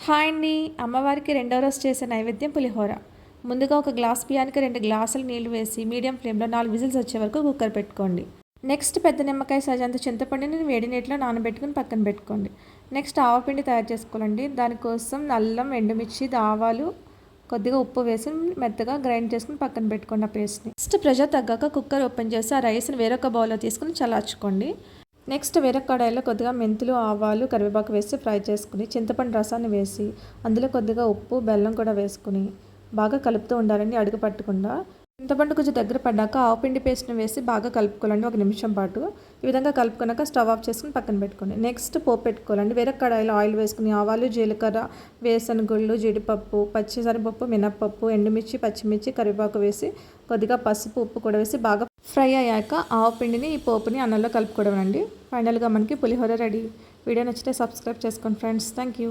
Hi అండి. అమ్మవారికి రెండో రోజు చేసే నైవేద్యం పులిహోర. ముందుగా ఒక గ్లాస్ బియ్యానికి 2 గ్లాసులు నీళ్లు వేసి మీడియం ఫ్లేమ్లో 4 విజిల్స్ వచ్చే వరకు కుక్కర్ పెట్టుకోండి. నెక్స్ట్ పెద్ద నిమ్మకాయ సైజంత చింతపండుని వేడి నీటిలో నానబెట్టుకుని పక్కన పెట్టుకోండి. నెక్స్ట్ ఆవపిండి తయారు చేసుకోవాలండి. దానికోసం అల్లం, ఎండుమిర్చి, ఆవాలు, కొద్దిగా ఉప్పు వేసి మెత్తగా గ్రైండ్ చేసుకుని పక్కన పెట్టుకోండి ఆ పేస్ట్ని. నెక్స్ట్ ప్రెషర్ తగ్గాక కుక్కర్ ఓపెన్ చేసి ఆ రైస్ని వేరొక బౌల్లో తీసుకుని చల్లార్చుకోండి. నెక్స్ట్ వేరే కడాయిలో కొద్దిగా మెంతులు, ఆవాలు, కరివేపాకు వేసి ఫ్రై చేసుకుని చింతపండు రసాన్ని వేసి అందులో కొద్దిగా ఉప్పు, బెల్లం కూడా వేసుకుని బాగా కలుపుతూ ఉండాలండి, అడుగు పట్టకుండా. చింతపండు కొంచెం దగ్గర పడ్డాక ఆవపిండి పేస్ట్ని వేసి బాగా కలుపుకోవాలండి 1 నిమిషం పాటు. ఈ విధంగా కలుపుకున్నాక స్టవ్ ఆఫ్ చేసుకుని పక్కన పెట్టుకోండి. నెక్స్ట్ పోపు పెట్టుకోవాలండి. వేరే కడాయిలో ఆయిల్ వేసుకుని ఆవాలు, జీలకర్ర, వేరుశనగ గుళ్ళు, జీడిపప్పు, పచ్చిశనగపప్పు, మినప్పప్పు, ఎండుమిర్చి, పచ్చిమిర్చి, కరివేపాకు వేసి కొద్దిగా పసుపు, ఉప్పు కూడా వేసి బాగా ఫ్రై అయ్యాక ఆవపిండిని ఈ పోపుని అన్నంలో కలుపుకోవడం అండి. ఫైనల్గా మనకి పులిహోర రెడీ. వీడియో నచ్చితే సబ్స్క్రైబ్ చేసుకోండి ఫ్రెండ్స్. Thank you.